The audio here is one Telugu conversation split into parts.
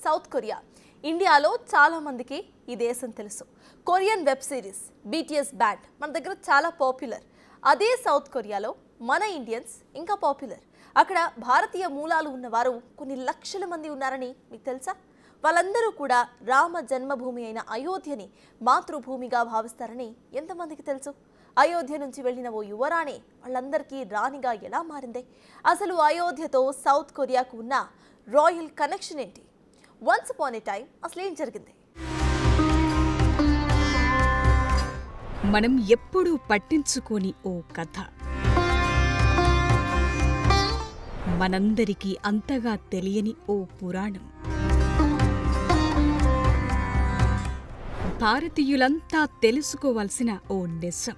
South Korea. ఇండియాలో చాలా మందికి ఈ దేశం తెలుసు. Korean web series BTS band మన దగ్గర చాలా పాపులర్. అదే సౌత్ కొరియాలో మన ఇండియన్స్ ఇంకా పాపులర్. అక్కడ భారతీయ మూలాలు ఉన్నవారు కొన్ని లక్షల మంది ఉన్నారని మీకు తెలుసా? వాళ్ళందరూ కూడా రామ జన్మభూమి అయిన అయోధ్యని మాతృభూమిగా భావిస్తారని ఎంతమందికి తెలుసు? అయోధ్య నుంచి వెళ్ళిన ఓ యువరాణి వాళ్ళందరికీ రాణిగా ఎలా మారిందే? అసలు అయోధ్యతో సౌత్ కొరియాకు ఉన్న రాయల్ కనెక్షన్ ఏంటి? వన్స్ అపాన్ ఏ టైం అసలు ఏం జరిగింది? మనం ఎప్పుడూ పట్టించుకోని ఓ కథ, మనందరికీ అంతగా తెలియని ఓ పురాణం, భారతీయులంతా తెలుసుకోవాల్సిన ఓ నిజం.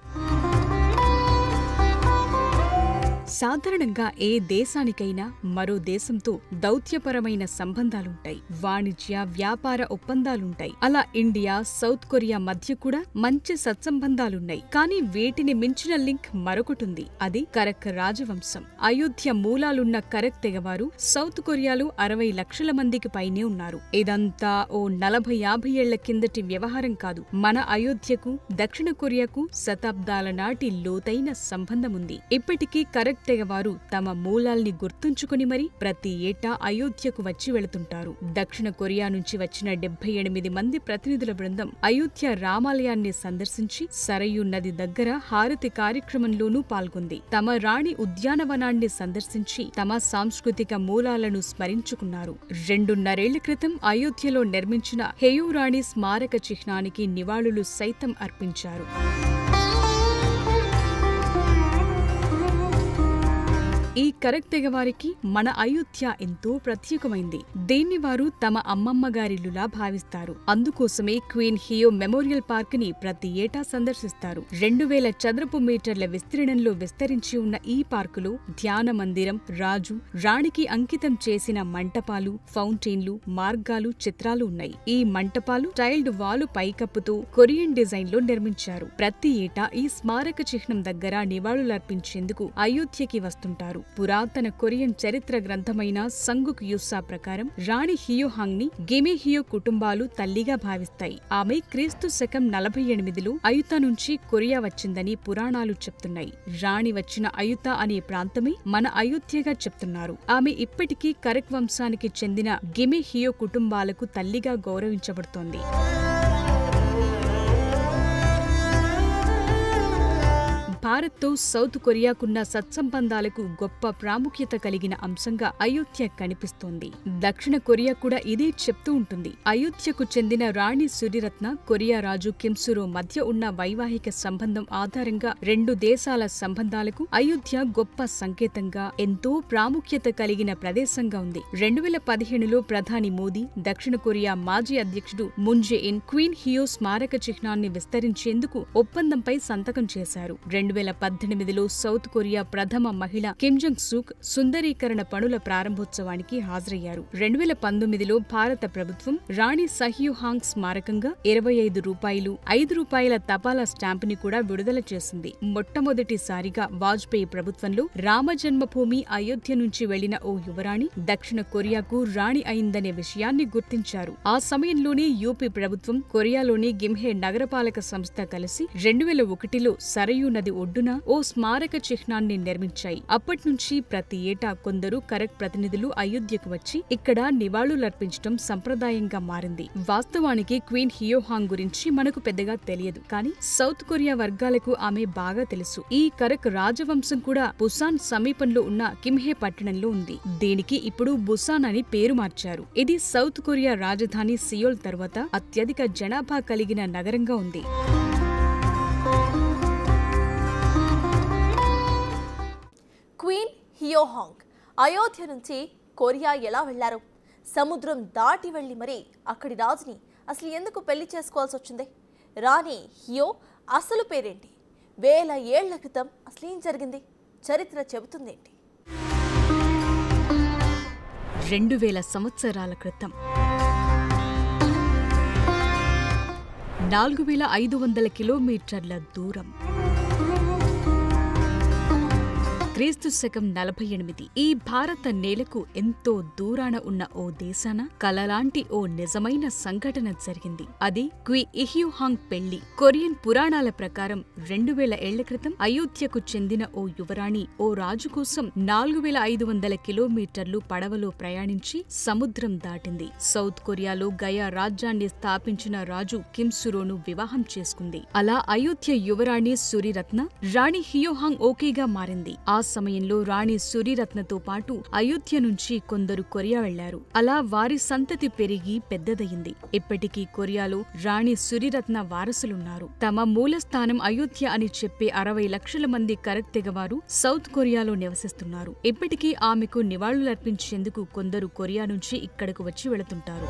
సాధారణంగా ఏ దేశానికైనా మరో దేశంతో దౌత్యపరమైన సంబంధాలుంటాయి, వాణిజ్య వ్యాపార ఒప్పందాలుంటాయి. అలా ఇండియా సౌత్ కొరియా మధ్య కూడా మంచి సత్సంబంధాలున్నాయి. కానీ వీటిని మించిన లింక్ మరొకటుంది. అది కరక్ రాజవంశం. అయోధ్య మూలాలున్న కరక్ తెగవారు సౌత్ కొరియాలో 60 లక్షల మందికి పైనే ఉన్నారు. ఇదంతా ఓ 40-50 ఏళ్ల కిందటి వ్యవహారం కాదు. మన అయోధ్యకు దక్షిణ కొరియాకు శతాబ్దాల నాటి లోతైన సంబంధముంది. ఇప్పటికీ కరక్ తెగవారు తమ మూలాల్ని గుర్తుంచుకుని మరీ ప్రతి ఏటా అయోధ్యకు వచ్చి వెళుతుంటారు. దక్షిణ కొరియా నుంచి వచ్చిన 78 మంది ప్రతినిధుల బృందం అయోధ్య రామాలయాన్ని సందర్శించి సరయూ నది దగ్గర హారతి కార్యక్రమంలోనూ పాల్గొంది. తమ రాణి ఉద్యానవనాన్ని సందర్శించి తమ సాంస్కృతిక మూలాలను స్మరించుకున్నారు. 2.5 ఏళ్ల క్రితం అయోధ్యలో నిర్మించిన హేయూరాణి స్మారక చిహ్నానికి నివాళులు సైతం అర్పించారు. ఈ కరక్ తెగవారికి మన అయోధ్య ఎంతో ప్రత్యేకమైంది. దీన్ని వారు తమ అమ్మమ్మ గారిల్లులా భావిస్తారు. అందుకోసమే క్వీన్ హియో మెమోరియల్ పార్క్ ని ప్రతి ఏటా సందర్శిస్తారు. 2000 చదరపు మీటర్ల విస్తీర్ణంలో విస్తరించి ఉన్న ఈ పార్కులో ధ్యాన మందిరం, రాజు రాణికి అంకితం చేసిన మంటపాలు, ఫౌంటైన్లు, మార్గాలు, చిత్రాలు ఉన్నాయి. ఈ మంటపాలు టైల్డ్ వాలు పైకప్పుతో కొరియన్ డిజైన్ లో నిర్మించారు. ప్రతి ఏటా ఈ స్మారక చిహ్నం దగ్గర నివాళులర్పించేందుకు అయోధ్యకి వస్తుంటారు. పురాతన కొరియన్ చరిత్ర గ్రంథమైన సంగుక్ యుస్సా ప్రకారం రాణి హియోహాంగ్ ని గిమే హియో కుటుంబాలు తల్లిగా భావిస్తాయి. ఆమె క్రీస్తు శకం 48లో అయుత నుంచి కొరియా వచ్చిందని పురాణాలు చెప్తున్నాయి. రాణి వచ్చిన అయుత అనే ప్రాంతమే మన అయోధ్యగా చెప్తున్నారు. ఆమె ఇప్పటికీ కరక్ వంశానికి చెందిన గిమే హియో కుటుంబాలకు తల్లిగా గౌరవించబడుతోంది. భారత్తో సౌత్ కొరియాకున్న సత్సంబంధాలకు గొప్ప ప్రాముఖ్యత కలిగిన అంశంగా అయోధ్య కనిపిస్తోంది. దక్షిణ కొరియా కూడా ఇదే చెప్తూ ఉంటుంది. అయోధ్యకు చెందిన రాణి సురిరత్న, కొరియా రాజు కిమ్సురో మధ్య ఉన్న వైవాహిక సంబంధం ఆధారంగా 2 దేశాల సంబంధాలకు అయోధ్య గొప్ప సంకేతంగా, ఎంతో ప్రాముఖ్యత కలిగిన ప్రదేశంగా ఉంది. 2015లో ప్రధాని మోదీ, దక్షిణ కొరియా మాజీ అధ్యక్షుడు మూన్ జే-ఇన్ క్వీన్ హియో స్మారక చిహ్నాన్ని విస్తరించేందుకు ఒప్పందంపై సంతకం చేశారు. 2018లో సౌత్ కొరియా ప్రథమ మహిళ కిమ్ జంగ్ సూక్ సుందరీకరణ పనుల ప్రారంభోత్సవానికి హాజరయ్యారు. 2019లో భారత ప్రభుత్వం రాణి సహ్యూహాంగ్ స్మారకంగా ₹25, ₹5 తపాలా స్టాంపుని కూడా విడుదల చేసింది. మొట్టమొదటిసారిగా వాజ్పేయి ప్రభుత్వంలో రామ జన్మభూమి అయోధ్య నుంచి వెళ్లిన ఓ యువరాణి దక్షిణ కొరియాకు రాణి అయిందనే విషయాన్ని గుర్తించారు. ఆ సమయంలోనే యూపీ ప్రభుత్వం కొరియాలోని గిమ్హే నగరపాలక సంస్థ కలిసి 2001లో సరయూ నది ఒడ్డున ఓ స్మారక చిహ్నాన్ని నిర్మించాయి. అప్పట్నుంచి ప్రతి ఏటా కొందరు కరక్ ప్రతినిధులు అయోధ్యకు వచ్చి ఇక్కడ నివాళులర్పించడం సంప్రదాయంగా మారింది. వాస్తవానికి క్వీన్ హియోహాంగ్ గురించి మనకు పెద్దగా తెలియదు. కానీ సౌత్ కొరియా వర్గాలకు ఆమె బాగా తెలుసు. ఈ కరక్ రాజవంశం కూడా బుసాన్ సమీపంలో ఉన్న కిమ్హే పట్టణంలో ఉంది. దీనికి ఇప్పుడు బుసాన్ అని పేరు మార్చారు. ఇది సౌత్ కొరియా రాజధాని సియోల్ తర్వాత అత్యధిక జనాభా కలిగిన నగరంగా ఉంది. క్వీన్ హియోహాంగ్ అయోధ్య నుంచి కొరియా ఎలా వెళ్లారు? సముద్రం దాటి వెళ్లి మరీ అక్కడి రాజుని అసలు ఎందుకు పెళ్లి చేసుకోవాల్సి వచ్చింది? రాణి హియో అసలు పేరేంటి? 1000 ఏళ్ల క్రితం అసలేం జరిగింది? చరిత్ర చెబుతుందేంటి? 2000 సంవత్సరాల క్రితం 4500 కిలోమీటర్ల దూరం క్రీస్తు శకం 48 ఈ భారత నేలకు ఎంతో దూరాన ఉన్న ఓ దేశాన కలలాంటి ఓ నిజమైన సంఘటన జరిగింది. అది క్వీ ఇహ్యూహాంగ్ పెళ్లి. కొరియన్ పురాణాల ప్రకారం 2000 ఏళ్ల క్రితం అయోధ్యకు చెందిన ఓ యువరాణి ఓ రాజు కోసం 4500 కిలోమీటర్లు పడవలో ప్రయాణించి సముద్రం దాటింది. సౌత్ కొరియాలో గయా రాజ్యాన్ని స్థాపించిన రాజు కిమ్ సురోను వివాహం చేసుకుంది. అలా అయోధ్య యువరాణి సురిరత్న రాణి హియోహాంగ్ ఓకేగా మారింది. ఆ సమయంలో రాణి సురిరత్నతో పాటు అయోధ్య నుంచి కొందరు కొరియా వెళ్లారు. అలా వారి సంతతి పెరిగి పెద్దదయింది. ఇప్పటికీ కొరియాలో రాణి సురిరత్న వారసులున్నారు. తమ మూలస్థానం అయోధ్య అని చెప్పే 60 లక్షల మంది కరక్ తెగవారు సౌత్ కొరియాలో నివసిస్తున్నారు. ఇప్పటికీ ఆమెకు నివాళులర్పించేందుకు కొందరు కొరియా నుంచి ఇక్కడకు వచ్చి వెళుతుంటారు.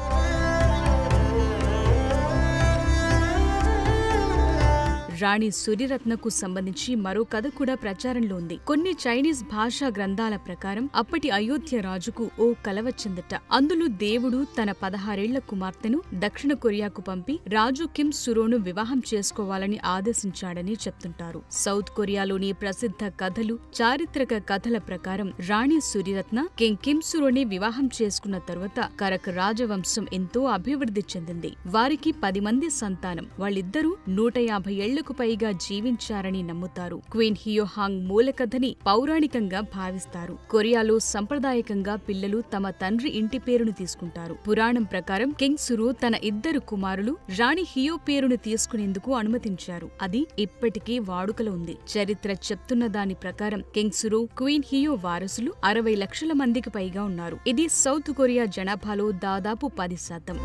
రాణి సురిరత్నకు సంబంధించి మరో కథ కూడా ప్రచారంలో ఉంది. కొన్ని చైనీస్ భాషా గ్రంథాల ప్రకారం అప్పటి అయోధ్య రాజుకు ఓ కల వచ్చిందట. అందులో దేవుడు తన 16 ఏళ్ల కుమార్తెను దక్షిణ కొరియాకు పంపి రాజు కిమ్ సురోను వివాహం చేసుకోవాలని ఆదేశించాడని చెప్తుంటారు. సౌత్ కొరియాలోని ప్రసిద్ధ కథలు, చారిత్రక కథల ప్రకారం రాణి సురిరత్న కిమ్ సురోని వివాహం చేసుకున్న తరువాత కరక్ రాజవంశం ఎంతో అభివృద్ధి చెందింది. వారికి 10 మంది సంతానం. వాళ్ళిద్దరూ 150 ఏళ్లకు పైగా జీవించారని నమ్ముతారు. క్వీన్ హియోహాంగ్ మూలకథని పౌరాణికంగా భావిస్తారు. కొరియాలో సంప్రదాయకంగా పిల్లలు తమ తండ్రి ఇంటి పేరును తీసుకుంటారు. పురాణం ప్రకారం కింగ్ సురో తన 2 కుమారులు రాణి హియో పేరును తీసుకునేందుకు అనుమతించారు. అది ఇప్పటికీ వాడుకలో ఉంది. చరిత్ర చెప్తున్న దాని ప్రకారం కింగ్ సురో, క్వీన్ హియో వారసులు 60 లక్షల మందికి పైగా ఉన్నారు. ఇది సౌత్ కొరియా జనాభాలో దాదాపు 10%.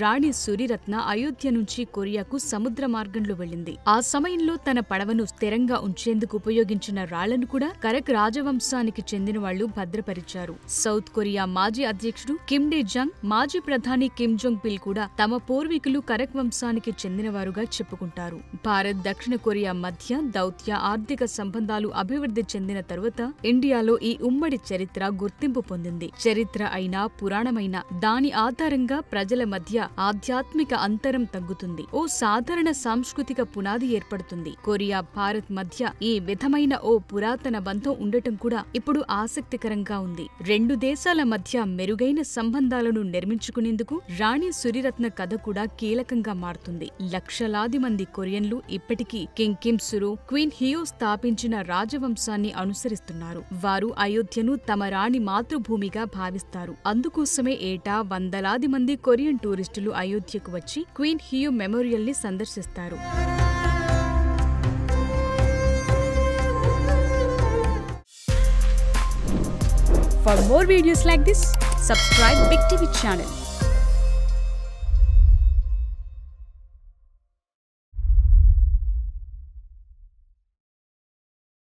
రాణి సురిరత్న అయోధ్య నుంచి కొరియాకు సముద్ర మార్గంలో వెళ్లింది. ఆ సమయంలో తన పడవను స్థిరంగా ఉంచేందుకు ఉపయోగించిన రాళ్లను కూడా కరక్ రాజవంశానికి చెందిన వాళ్లు భద్రపరిచారు. సౌత్ కొరియా మాజీ అధ్యక్షుడు కిమ్ డే జంగ్, మాజీ ప్రధాని కిమ్ జోంగ్ పిల్ కూడా తమ పూర్వీకులు కరక్ వంశానికి చెందినవారుగా చెప్పుకుంటారు. భారత్, దక్షిణ కొరియా మధ్య దౌత్య, ఆర్థిక సంబంధాలు అభివృద్ధి చెందిన తరువాత ఇండియాలో ఈ ఉమ్మడి చరిత్ర గుర్తింపు పొందింది. చరిత్ర అయినా పురాణమైనా దాని ఆధారంగా ప్రజల మధ్య ఆధ్యాత్మిక అంతరం తగ్గుతుంది. ఓ సాధారణ సాంస్కృతిక పునాది ఏర్పడుతుంది. కొరియా, భారత్ మధ్య ఈ విధమైన ఓ పురాతన బంధం ఉండటం కూడా ఇప్పుడు ఆసక్తికరంగా ఉంది. 2 దేశాల మధ్య మెరుగైన సంబంధాలను నిర్మించుకునేందుకు రాణి సురిరత్న కథ కూడా కీలకంగా మారుతుంది. లక్షలాది మంది కొరియన్లు ఇప్పటికీ కిమ్ సురో, క్వీన్ హియో స్థాపించిన రాజవంశాన్ని అనుసరిస్తున్నారు. వారు అయోధ్యను తమ రాణి మాతృభూమిగా భావిస్తారు. అందుకోసమే ఏటా వందలాది మంది కొరియన్ టూరిస్టులు అయోధ్యకు వచ్చి క్వీన్ హియో మెమోరియల్ ని సందర్శిస్తారు. For more videos like this, subscribe Big TV channel.